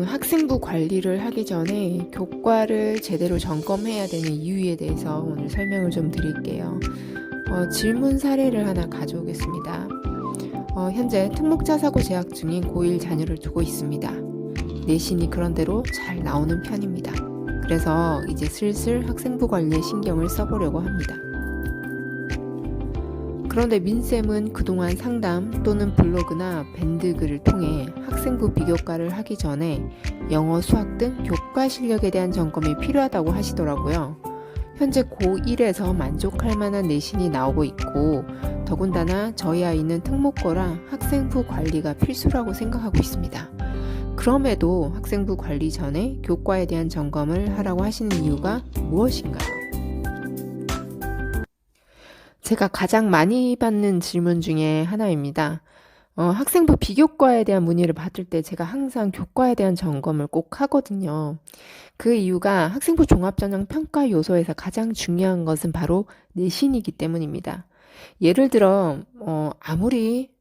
학생부 관리를 하기 전에 교과를 제대로 점검해야 되는 이유에 대해서 오늘 설명을 좀 드릴게요. 질문 사례를 하나 가져오겠습니다. 현재 특목자사고 재학 중인 고1 자녀를 두고 있습니다. 내신이 그런대로 잘 나오는 편입니다. 그래서 이제 슬슬 학생부 관리에 신경을 써보려고 합니다. 그런데 민쌤은 그동안 상담 또는 블로그나 밴드 글을 통해 학생부 비교과를 하기 전에 영어, 수학 등 교과 실력에 대한 점검이 필요하다고 하시더라고요. 현재 고1에서 만족할 만한 내신이 나오고 있고 더군다나 저희 아이는 특목고라 학생부 관리가 필수라고 생각하고 있습니다. 그럼에도 학생부 관리 전에 교과에 대한 점검을 하라고 하시는 이유가 무엇인가요? 제가 가장 많이 받는 질문 중에 하나입니다. 학생부 비교과에 대한 문의를 받을 때 제가 항상 교과에 대한 점검을 꼭 하거든요. 그 이유가 학생부 종합전형 평가 요소에서 가장 중요한 것은 바로 내신이기 때문입니다. 예를 들어 아무리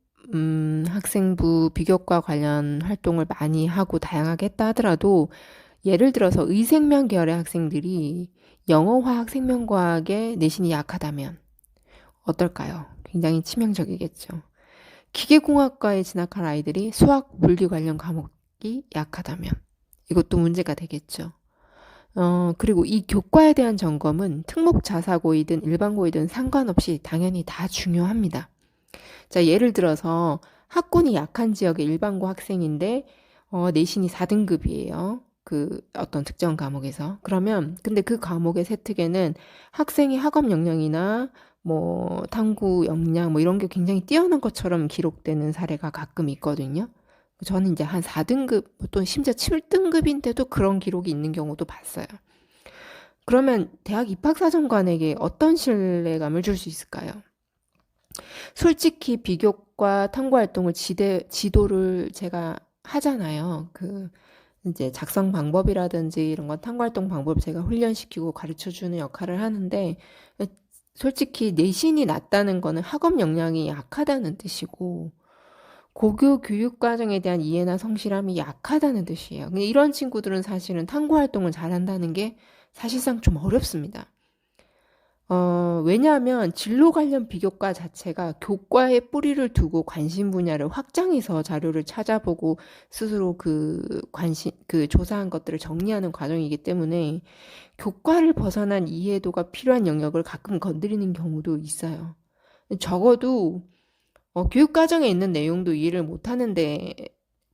학생부 비교과 관련 활동을 많이 하고 다양하게 했다 하더라도 예를 들어서 의생명 계열의 학생들이 영어, 화학, 생명과학의 내신이 약하다면 어떨까요? 굉장히 치명적이겠죠. 기계공학과에 진학할 아이들이 수학, 물리 관련 과목이 약하다면 이것도 문제가 되겠죠. 그리고 이 교과에 대한 점검은 특목 자사고이든 일반고이든 상관없이 당연히 다 중요합니다. 자, 예를 들어서 학군이 약한 지역의 일반고 학생인데 내신이 4등급이에요. 그 어떤 특정 과목에서. 그러면 근데 그 과목의 세특에는 학생의 학업 역량이나 뭐 탐구 역량 뭐 이런 게 굉장히 뛰어난 것처럼 기록되는 사례가 가끔 있거든요. 저는 이제 한 4등급 또 심지어 7등급인데도 그런 기록이 있는 경우도 봤어요. 그러면 대학 입학사정관에게 어떤 신뢰감을 줄 수 있을까요? 솔직히 비교과 탐구 활동을 지도를 제가 하잖아요. 이제 작성 방법이라든지 이런 건 탐구 활동 방법 제가 훈련시키고 가르쳐 주는 역할을 하는데 솔직히 내신이 낮다는 거는 학업 역량이 약하다는 뜻이고 고교 교육 과정에 대한 이해나 성실함이 약하다는 뜻이에요. 근데 이런 친구들은 사실은 탐구 활동을 잘한다는 게 사실상 좀 어렵습니다. 왜냐하면 진로 관련 비교과 자체가 교과에 뿌리를 두고 관심 분야를 확장해서 자료를 찾아보고 스스로 그 조사한 것들을 정리하는 과정이기 때문에 교과를 벗어난 이해도가 필요한 영역을 가끔 건드리는 경우도 있어요. 적어도 교육과정에 있는 내용도 이해를 못하는데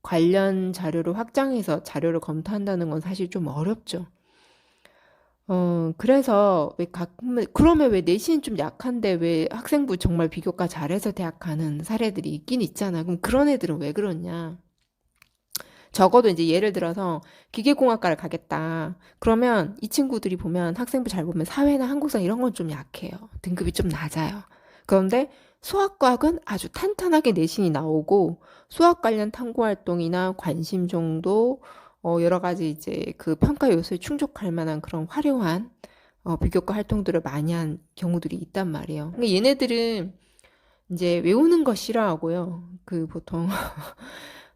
관련 자료를 확장해서 자료를 검토한다는 건 사실 좀 어렵죠. 그래서 그러면 왜 내신이 좀 약한데 왜 학생부 정말 비교과 잘해서 대학 가는 사례들이 있긴 있잖아. 그럼 그런 애들은 왜 그러냐? 적어도 이제 예를 들어서 기계공학과를 가겠다. 그러면 이 친구들이 보면 학생부 잘 보면 사회나 한국사 이런 건 좀 약해요. 등급이 좀 낮아요. 그런데 수학과학은 아주 탄탄하게 내신이 나오고 수학 관련 탐구 활동이나 관심 정도 여러 가지 이제 그 평가 요소에 충족할 만한 그런 화려한 비교과 활동들을 많이 한 경우들이 있단 말이에요. 그러니까 얘네들은 이제 외우는 거 싫어하고요. 보통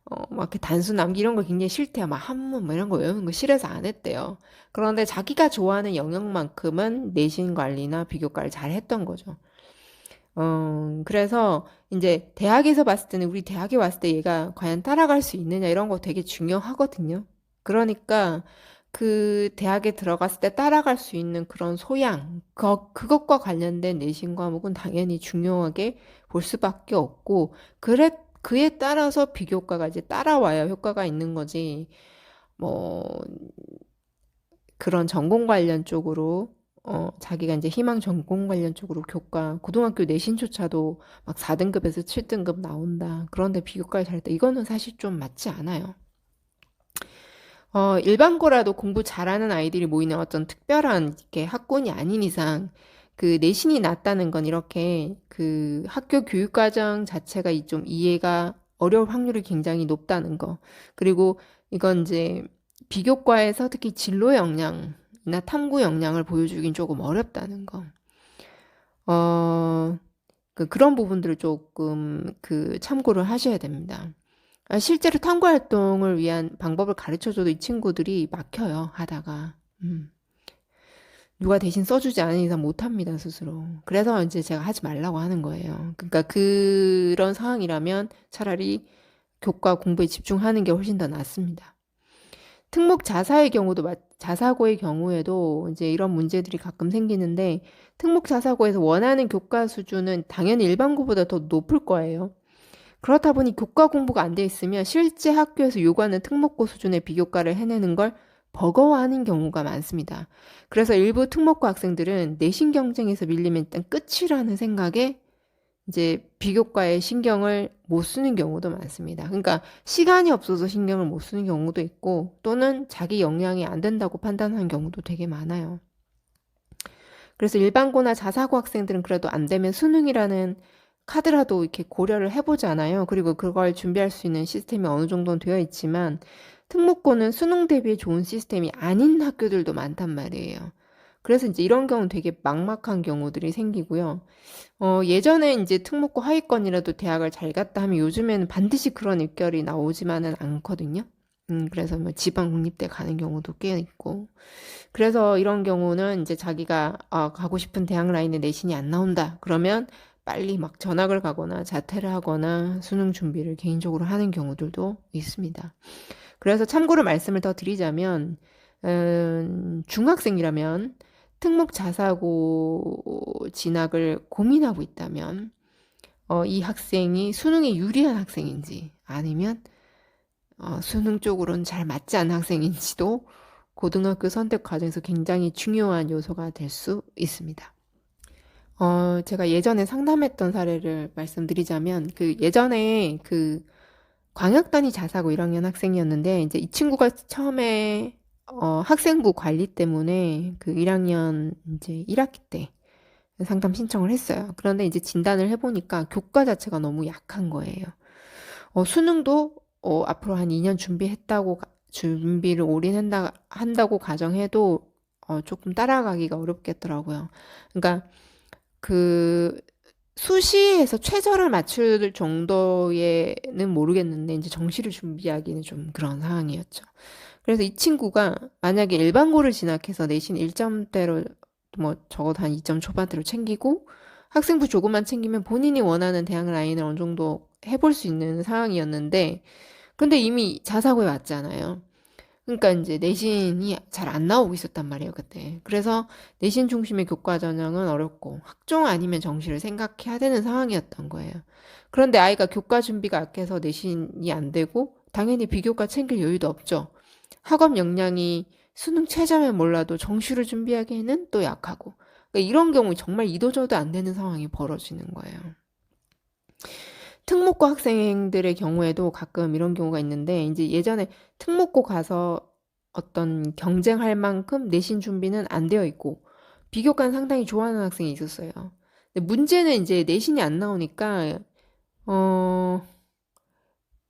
막 이렇게 단수 남기 이런 거 굉장히 싫대요. 막 한문 뭐 이런 거 외우는 거 싫어서 안 했대요. 그런데 자기가 좋아하는 영역만큼은 내신 관리나 비교과를 잘 했던 거죠. 그래서 이제 대학에서 봤을 때는 우리 대학에 왔을 때 얘가 과연 따라갈 수 있느냐 이런 거 되게 중요하거든요. 그러니까 그 대학에 들어갔을 때 따라갈 수 있는 그런 소양, 그것과 관련된 내신 과목은 당연히 중요하게 볼 수밖에 없고, 그에 따라서 비교과가 이제 따라와야 효과가 있는 거지, 뭐, 그런 전공 관련 쪽으로, 자기가 이제 희망 전공 관련 쪽으로 고등학교 내신조차도 막 4등급에서 7등급 나온다. 그런데 비교과를 잘했다. 이거는 사실 좀 맞지 않아요. 일반고라도 공부 잘하는 아이들이 모이는 어떤 특별한 이렇게 학군이 아닌 이상 그 내신이 낮다는 건 이렇게 그 학교 교육과정 자체가 좀 이해가 어려울 확률이 굉장히 높다는 거. 그리고 이건 이제 비교과에서 특히 진로 역량이나 탐구 역량을 보여주긴 조금 어렵다는 거. 그런 부분들을 조금 참고를 하셔야 됩니다. 실제로 탐구 활동을 위한 방법을 가르쳐줘도 이 친구들이 막혀요, 하다가. 누가 대신 써주지 않은 이상 못합니다, 스스로. 그래서 이제 제가 하지 말라고 하는 거예요. 그러니까 그런 상황이라면 차라리 교과 공부에 집중하는 게 훨씬 더 낫습니다. 특목 자사고의 경우에도 이제 이런 문제들이 가끔 생기는데, 특목 자사고에서 원하는 교과 수준은 당연히 일반고보다 더 높을 거예요. 그렇다 보니 교과 공부가 안 돼 있으면 실제 학교에서 요구하는 특목고 수준의 비교과를 해내는 걸 버거워하는 경우가 많습니다. 그래서 일부 특목고 학생들은 내신 경쟁에서 밀리면 일단 끝이라는 생각에 이제 비교과에 신경을 못 쓰는 경우도 많습니다. 그러니까 시간이 없어서 신경을 못 쓰는 경우도 있고 또는 자기 역량이 안 된다고 판단하는 경우도 되게 많아요. 그래서 일반고나 자사고 학생들은 그래도 안 되면 수능이라는 카드라도 이렇게 고려를 해보잖아요. 그리고 그걸 준비할 수 있는 시스템이 어느 정도는 되어 있지만 특목고는 수능 대비에 좋은 시스템이 아닌 학교들도 많단 말이에요. 그래서 이제 이런 경우 되게 막막한 경우들이 생기고요. 예전에 이제 특목고 하위권이라도 대학을 잘 갔다 하면 요즘에는 반드시 그런 입결이 나오지만은 않거든요. 그래서 뭐 지방 국립대 가는 경우도 꽤 있고. 그래서 이런 경우는 이제 자기가 가고 싶은 대학 라인에 내신이 안 나온다. 그러면 빨리 막 전학을 가거나 자퇴를 하거나 수능 준비를 개인적으로 하는 경우들도 있습니다. 그래서 참고로 말씀을 더 드리자면, 중학생이라면 특목 자사고 진학을 고민하고 있다면, 이 학생이 수능에 유리한 학생인지 아니면 수능 쪽으로는 잘 맞지 않은 학생인지도 고등학교 선택 과정에서 굉장히 중요한 요소가 될 수 있습니다. 제가 예전에 상담했던 사례를 말씀드리자면, 그 예전에 그 광역단위 자사고 1학년 학생이었는데, 이제 이 친구가 처음에 학생부 관리 때문에 그 1학년 이제 1학기 때 상담 신청을 했어요. 그런데 이제 진단을 해보니까 교과 자체가 너무 약한 거예요. 수능도 앞으로 한 2년 준비를 한다고 가정해도 조금 따라가기가 어렵겠더라고요. 그러니까 그 수시에서 최저를 맞출 정도에는 모르겠는데 이제 정시를 준비하기는 좀 그런 상황이었죠. 그래서 이 친구가 만약에 일반고를 진학해서 내신 1점대로 뭐 적어도 한 2점 초반대로 챙기고 학생부 조금만 챙기면 본인이 원하는 대학 라인을 어느 정도 해볼 수 있는 상황이었는데 근데 이미 자사고에 왔잖아요. 그러니까 이제 내신이 잘 안 나오고 있었단 말이에요, 그때. 그래서 내신 중심의 교과 전형은 어렵고 학종 아니면 정시를 생각해야 되는 상황이었던 거예요. 그런데 아이가 교과 준비가 약해서 내신이 안 되고 당연히 비교과 챙길 여유도 없죠. 학업 역량이 수능 최저면 몰라도 정시를 준비하기에는 또 약하고. 그러니까 이런 경우 정말 이도저도 안 되는 상황이 벌어지는 거예요. 특목고 학생들의 경우에도 가끔 이런 경우가 있는데, 이제 예전에 특목고 가서 어떤 경쟁할 만큼 내신 준비는 안 되어 있고, 비교과는 상당히 좋아하는 학생이 있었어요. 근데 문제는 이제 내신이 안 나오니까, 어,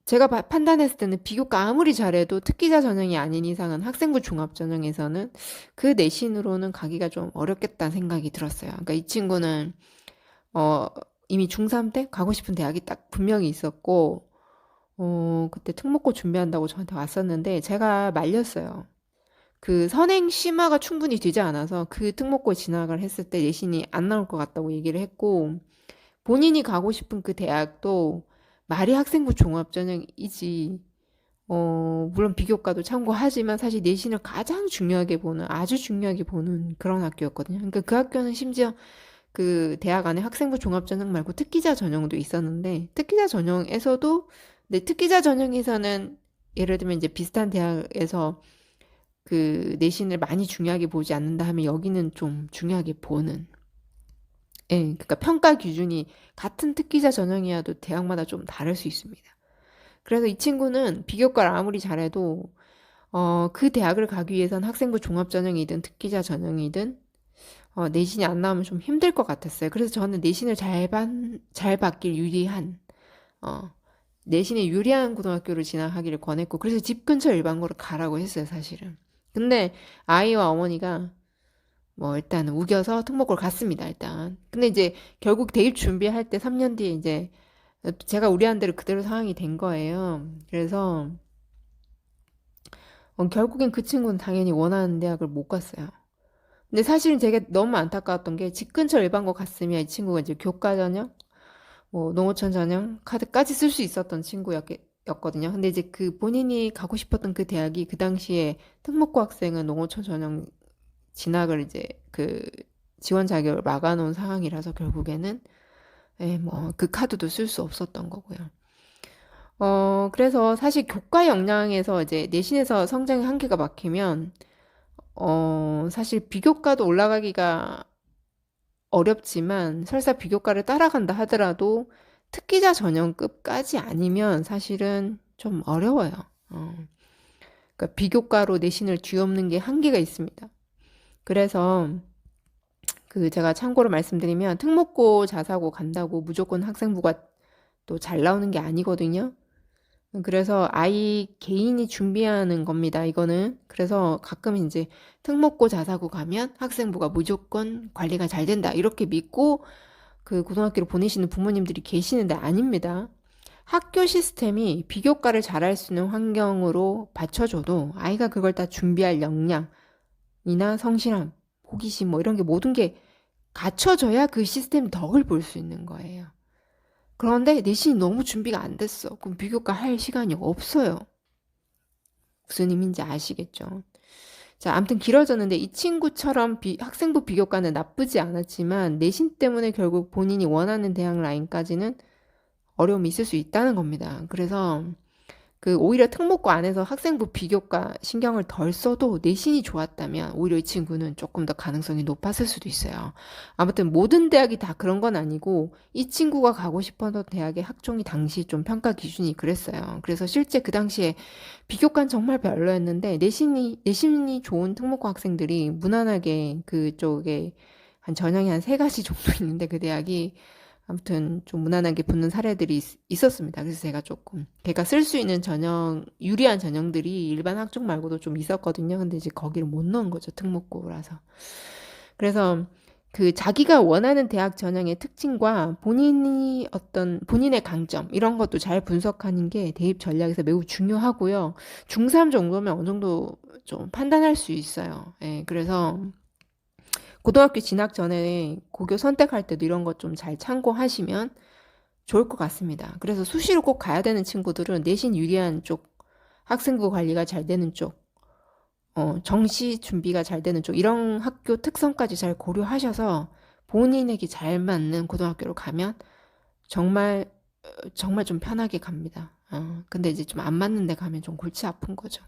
제가 판단했을 때는 비교과 아무리 잘해도 특기자 전형이 아닌 이상은 학생부 종합 전형에서는 그 내신으로는 가기가 좀 어렵겠다는 생각이 들었어요. 그러니까 이 친구는 어, 이미 중3 때 가고 싶은 대학이 딱 분명히 있었고, 그때 특목고 준비한다고 저한테 왔었는데, 제가 말렸어요. 그 선행 심화가 충분히 되지 않아서 그 특목고에 진학을 했을 때 내신이 안 나올 것 같다고 얘기를 했고, 본인이 가고 싶은 그 대학도 말이 학생부 종합전형이지, 물론 비교과도 참고하지만 사실 내신을 가장 중요하게 보는, 아주 중요하게 보는 그런 학교였거든요. 그러니까 그 학교는 심지어 그 대학 안에 학생부 종합전형 말고 특기자 전형도 있었는데 특기자 전형에서도 네, 특기자 전형에서는 예를 들면 이제 비슷한 대학에서 그 내신을 많이 중요하게 보지 않는다 하면 여기는 좀 중요하게 보는 예, 그러니까 평가 기준이 같은 특기자 전형이어도 대학마다 좀 다를 수 있습니다. 그래서 이 친구는 비교과를 아무리 잘해도 그 대학을 가기 위해선 학생부 종합전형이든 특기자 전형이든 내신이 안 나오면 좀 힘들 것 같았어요. 그래서 저는 내신을 잘 받길 유리한, 어, 내신에 유리한 고등학교를 진학하기를 권했고, 그래서 집 근처 일반고를 가라고 했어요, 사실은. 근데 아이와 어머니가 뭐 일단 우겨서 특목고를 갔습니다, 일단. 근데 이제 결국 대입 준비할 때 3년 뒤에 이제 제가 우려한 대로 그대로 상황이 된 거예요. 그래서 결국엔 그 친구는 당연히 원하는 대학을 못 갔어요. 근데 사실은 제가 너무 안타까웠던 게 집 근처 일반고 갔으면 이 친구가 이제 교과 전형, 뭐 농어촌 전형 카드까지 쓸 수 있었던 친구였거든요. 근데 이제 그 본인이 가고 싶었던 그 대학이 그 당시에 특목고 학생은 농어촌 전형 진학을 이제 그 지원 자격을 막아놓은 상황이라서 결국에는 뭐 그 카드도 쓸 수 없었던 거고요. 그래서 사실 교과 역량에서 이제 내신에서 성장의 한계가 막히면 사실 비교과도 올라가기가 어렵지만 설사 비교과를 따라간다 하더라도 특기자 전형급까지 아니면 사실은 좀 어려워요. 어, 그러니까 비교과로 내신을 뒤엎는 게 한계가 있습니다. 그래서 그 제가 참고로 말씀드리면 특목고 자사고 간다고 무조건 학생부가 또 잘 나오는 게 아니거든요. 그래서 아이 개인이 준비하는 겁니다. 이거는. 그래서 가끔 이제 특목고 자사고 가면 학생부가 무조건 관리가 잘 된다. 이렇게 믿고 그 고등학교로 보내시는 부모님들이 계시는데 아닙니다. 학교 시스템이 비교과를 잘할 수 있는 환경으로 받쳐줘도 아이가 그걸 다 준비할 역량이나 성실함, 호기심 뭐 이런 게 모든 게 갖춰져야 그 시스템 덕을 볼 수 있는 거예요. 그런데 내신이 너무 준비가 안 됐어. 그럼 비교과 할 시간이 없어요. 무슨 의미인지 아시겠죠? 자, 아무튼 길어졌는데 이 친구처럼 학생부 비교과는 나쁘지 않았지만 내신 때문에 결국 본인이 원하는 대학 라인까지는 어려움이 있을 수 있다는 겁니다. 그래서 그 오히려 특목고 안에서 학생부 비교과 신경을 덜 써도 내신이 좋았다면 오히려 이 친구는 조금 더 가능성이 높았을 수도 있어요. 아무튼 모든 대학이 다 그런 건 아니고 이 친구가 가고 싶었던 대학의 학종이 당시 좀 평가 기준이 그랬어요. 그래서 실제 그 당시에 비교과는 정말 별로였는데 내신이 좋은 특목고 학생들이 무난하게 그쪽에 한 전형이 한 세 가지 정도 있는데 그 대학이 아무튼 좀 무난하게 붙는 사례들이 있었습니다. 그래서 제가 조금 걔가 쓸 수 있는 전형 유리한 전형들이 일반 학종 말고도 좀 있었거든요. 근데 이제 거기를 못 넣은 거죠. 특목고라서. 그래서 그 자기가 원하는 대학 전형의 특징과 본인의 강점 이런 것도 잘 분석하는 게 대입 전략에서 매우 중요하고요. 중3 정도면 어느 정도 좀 판단할 수 있어요. 예, 그래서 고등학교 진학 전에 고교 선택할 때도 이런 것 좀 잘 참고하시면 좋을 것 같습니다. 그래서 수시로 꼭 가야 되는 친구들은 내신 유리한 쪽, 학생부 관리가 잘 되는 쪽, 정시 준비가 잘 되는 쪽, 이런 학교 특성까지 잘 고려하셔서 본인에게 잘 맞는 고등학교로 가면 정말, 정말 좀 편하게 갑니다. 근데 이제 좀 안 맞는 데 가면 좀 골치 아픈 거죠.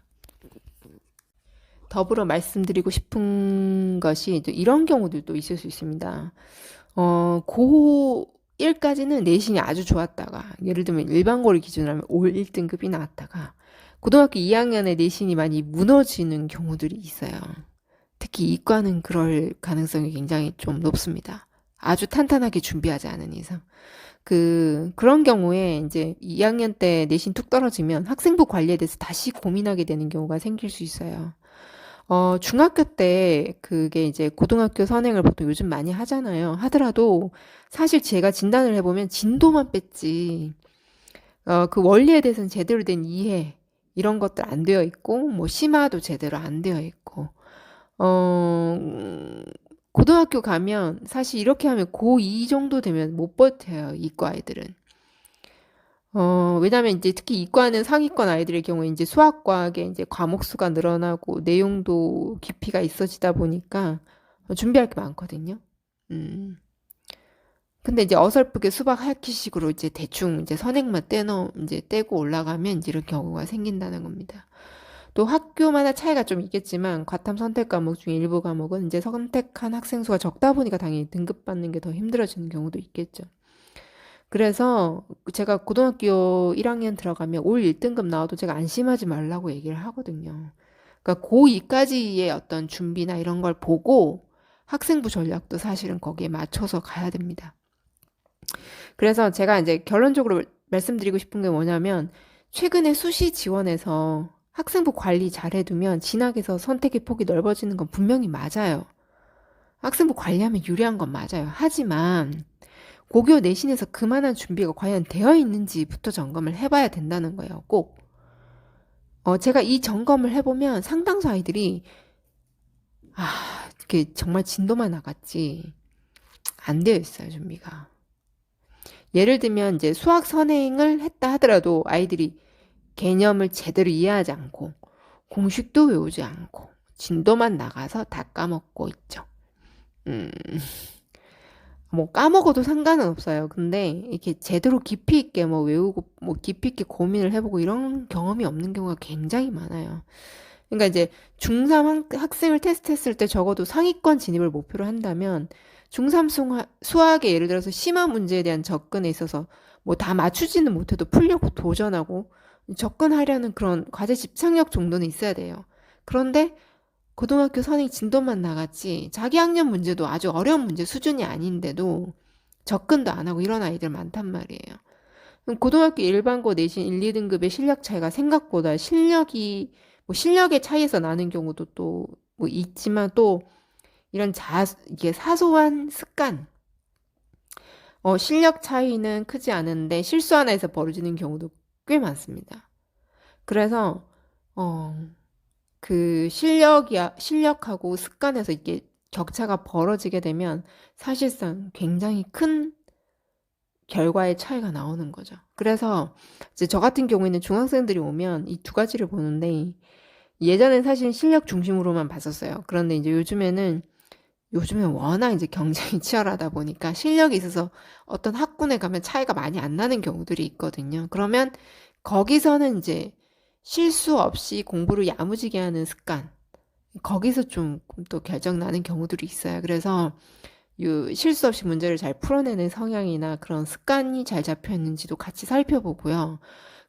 더불어 말씀드리고 싶은 것이 또 이런 경우들도 있을 수 있습니다. 고1까지는 내신이 아주 좋았다가, 예를 들면 일반고를 기준으로 하면 올 1등급이 나왔다가, 고등학교 2학년에 내신이 많이 무너지는 경우들이 있어요. 특히 이과는 그럴 가능성이 굉장히 좀 높습니다. 아주 탄탄하게 준비하지 않은 이상. 그런 경우에 이제 2학년 때 내신 툭 떨어지면 학생부 관리에 대해서 다시 고민하게 되는 경우가 생길 수 있어요. 중학교 때 그게 이제 고등학교 선행을 보통 요즘 많이 하잖아요. 하더라도 사실 제가 진단을 해보면 진도만 뺐지, 그 원리에 대해서는 제대로 된 이해, 이런 것들 안 되어 있고, 뭐 심화도 제대로 안 되어 있고, 어, 고등학교 가면 사실 이렇게 하면 고2 정도 되면 못 버텨요, 이과 애들은. 왜냐면 이제 특히 이과는 상위권 아이들의 경우에 이제 수학, 과학에 이제 과목 수가 늘어나고 내용도 깊이가 있어지다 보니까 준비할 게 많거든요. 음. 근데 이제 어설프게 수박 할퀴식으로 이제 대충 이제 선행만 이제 떼고 올라가면 이제 이런 경우가 생긴다는 겁니다. 또 학교마다 차이가 좀 있겠지만 과탐 선택 과목 중에 일부 과목은 이제 선택한 학생 수가 적다 보니까 당연히 등급받는 게 더 힘들어지는 경우도 있겠죠. 그래서 제가 고등학교 1학년 들어가면 올 1등급 나와도 제가 안심하지 말라고 얘기를 하거든요. 그러니까 고2까지의 어떤 준비나 이런 걸 보고 학생부 전략도 사실은 거기에 맞춰서 가야 됩니다. 그래서 제가 이제 결론적으로 말씀드리고 싶은 게 뭐냐면 최근에 수시 지원에서 학생부 관리 잘 해두면 진학에서 선택의 폭이 넓어지는 건 분명히 맞아요. 학생부 관리하면 유리한 건 맞아요. 하지만 고교 내신에서 그만한 준비가 과연 되어 있는지부터 점검을 해봐야 된다는 거예요. 꼭. 제가 이 점검을 해보면 상당수 아이들이, 이게 정말 진도만 나갔지, 안 되어 있어요, 준비가. 예를 들면, 이제 수학 선행을 했다 하더라도 아이들이 개념을 제대로 이해하지 않고, 공식도 외우지 않고, 진도만 나가서 다 까먹고 있죠. 음, 뭐 까먹어도 상관은 없어요. 근데 이렇게 제대로 깊이 있게 뭐 외우고 뭐 깊이 있게 고민을 해보고 이런 경험이 없는 경우가 굉장히 많아요. 그러니까 이제 중3 학생을 테스트했을 때 적어도 상위권 진입을 목표로 한다면 중3 수학의 예를 들어서 심화 문제에 대한 접근에 있어서 뭐 다 맞추지는 못해도 풀려고 도전하고 접근하려는 그런 과제 집착력 정도는 있어야 돼요. 그런데 고등학교 선행 진도만 나갔지 자기 학년 문제도 아주 어려운 문제 수준이 아닌데도 접근도 안 하고 이런 아이들 많단 말이에요. 그럼 고등학교 일반고 내신 1, 2등급의 실력 차이가 생각보다 실력의 차이에서 나는 경우도 또 뭐 있지만 또 이런 이게 사소한 습관, 실력 차이는 크지 않은데 실수 하나에서 벌어지는 경우도 꽤 많습니다. 그래서 어, 그 실력하고 습관에서 이게 격차가 벌어지게 되면 사실상 굉장히 큰 결과의 차이가 나오는 거죠. 그래서 이제 저 같은 경우에는 중학생들이 오면 이 두 가지를 보는데 예전엔 사실 실력 중심으로만 봤었어요. 그런데 이제 요즘엔 워낙 이제 경쟁이 치열하다 보니까 실력이 있어서 어떤 학군에 가면 차이가 많이 안 나는 경우들이 있거든요. 그러면 거기서는 이제 실수 없이 공부를 야무지게 하는 습관, 거기서 좀 또 결정 나는 경우들이 있어요. 그래서 실수 없이 문제를 잘 풀어내는 성향이나 그런 습관이 잘 잡혀 있는지도 같이 살펴보고요.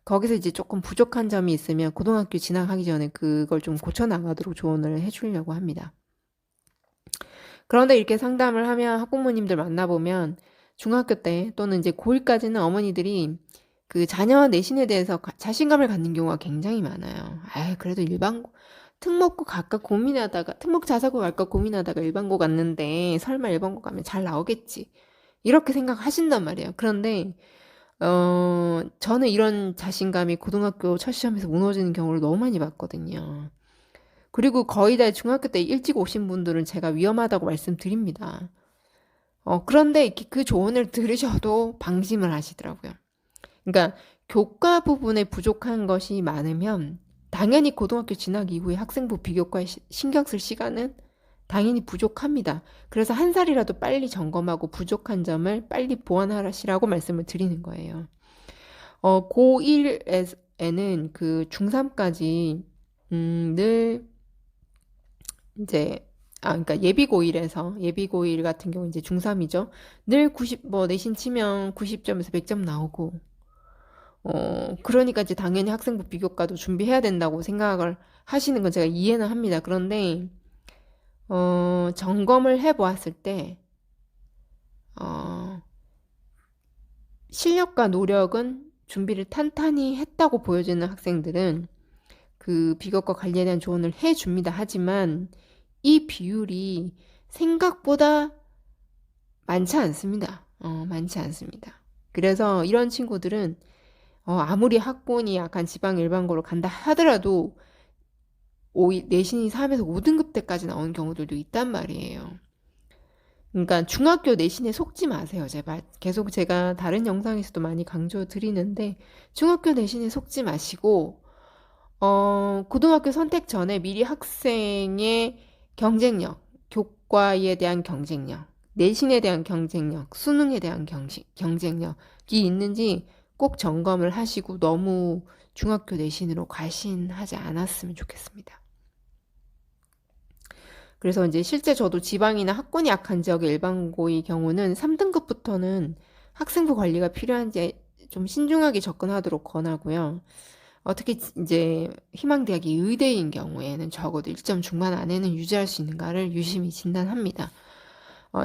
거기서 이제 조금 부족한 점이 있으면 고등학교 진학하기 전에 그걸 좀 고쳐 나가도록 조언을 해주려고 합니다. 그런데 이렇게 상담을 하면 학부모님들 만나보면 중학교 때 또는 이제 고1까지는 어머니들이 그 자녀 내신에 대해서 자신감을 갖는 경우가 굉장히 많아요. 그래도 특목고 갈까 고민하다가, 특목 자사고 갈까 고민하다가 일반고 갔는데 설마 일반고 가면 잘 나오겠지. 이렇게 생각하신단 말이에요. 그런데, 저는 이런 자신감이 고등학교 첫 시험에서 무너지는 경우를 너무 많이 봤거든요. 그리고 거의 다 중학교 때 일찍 오신 분들은 제가 위험하다고 말씀드립니다. 그런데 이렇게 그 조언을 들으셔도 방심을 하시더라고요. 그러니까 교과 부분에 부족한 것이 많으면 당연히 고등학교 진학 이후에 학생부 비교과에 신경 쓸 시간은 당연히 부족합니다. 그래서 한 살이라도 빨리 점검하고 부족한 점을 빨리 보완하시라고 말씀을 드리는 거예요. 고1에는 그 중3까지 늘 이제 그러니까 예비 고1 같은 경우 이제 중3이죠. 늘 90, 뭐 내신 치면 90점에서 100점 나오고 그러니까 이제 당연히 학생부 비교과도 준비해야 된다고 생각을 하시는 건 제가 이해는 합니다. 그런데 점검을 해 보았을 때 실력과 노력은 준비를 탄탄히 했다고 보여지는 학생들은 그 비교과 관리에 대한 조언을 해 줍니다. 하지만 이 비율이 생각보다 많지 않습니다. 많지 않습니다. 그래서 이런 친구들은 아무리 학번이 약한 지방 일반고로 간다 하더라도 내신이 3에서 5등급 때까지 나오는 경우들도 있단 말이에요. 그러니까 중학교 내신에 속지 마세요, 제발. 계속 제가 다른 영상에서도 많이 강조 드리는데 중학교 내신에 속지 마시고 고등학교 선택 전에 미리 학생의 경쟁력, 교과에 대한 경쟁력, 내신에 대한 경쟁력, 수능에 대한 경쟁력이 있는지 꼭 점검을 하시고 너무 중학교 내신으로 과신하지 않았으면 좋겠습니다. 그래서 이제 실제 저도 지방이나 학군이 약한 지역의 일반고의 경우는 3등급부터는 학생부 관리가 필요한지 좀 신중하게 접근하도록 권하고요. 어떻게 이제 희망대학이 의대인 경우에는 적어도 1점 중반 안에는 유지할 수 있는가를 유심히 진단합니다.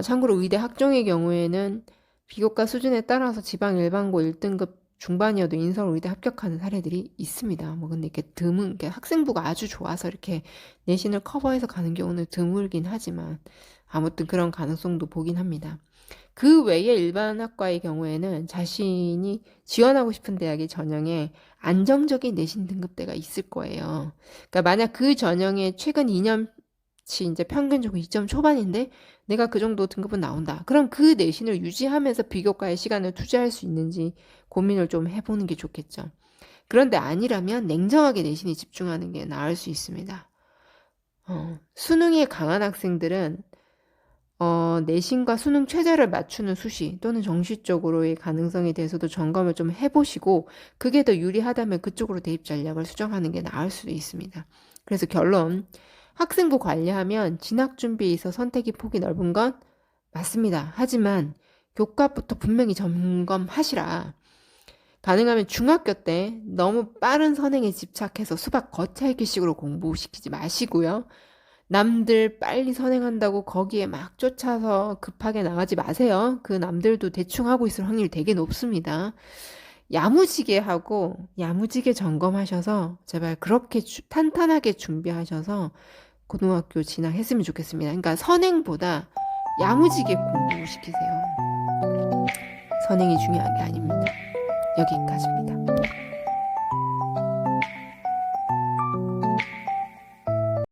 참고로 의대 학종의 경우에는 비교과 수준에 따라서 지방 일반고 1등급 중반이어도 인서 의대 합격하는 사례들이 있습니다. 뭐 근데 이렇게 이렇게 학생부가 아주 좋아서 이렇게 내신을 커버해서 가는 경우는 드물긴 하지만 아무튼 그런 가능성도 보긴 합니다. 그 외에 일반 학과의 경우에는 자신이 지원하고 싶은 대학의 전형에 안정적인 내신 등급대가 있을 거예요. 그러니까 만약 그 전형에 최근 2년치 이제 평균적으로 2점 초반인데 내가 그 정도 등급은 나온다. 그럼 그 내신을 유지하면서 비교과에 시간을 투자할 수 있는지 고민을 좀 해보는 게 좋겠죠. 그런데 아니라면 냉정하게 내신에 집중하는 게 나을 수 있습니다. 수능에 강한 학생들은 내신과 수능 최저를 맞추는 수시 또는 정시적으로의 가능성에 대해서도 점검을 좀 해보시고 그게 더 유리하다면 그쪽으로 대입 전략을 수정하는 게 나을 수도 있습니다. 그래서 결론, 학생부 관리하면 진학 준비에 있어 선택의 폭이 넓은 건 맞습니다. 하지만 교과부터 분명히 점검하시라. 가능하면 중학교 때 너무 빠른 선행에 집착해서 수박 겉핥기식으로 공부시키지 마시고요. 남들 빨리 선행한다고 거기에 막 쫓아서 급하게 나가지 마세요. 그 남들도 대충 하고 있을 확률이 되게 높습니다. 야무지게 하고 야무지게 점검하셔서 제발 그렇게 탄탄하게 준비하셔서 고등학교 진학했으면 좋겠습니다. 그러니까 선행보다 야무지게 공부시키세요. 선행이 중요한 게 아닙니다. 여기까지입니다.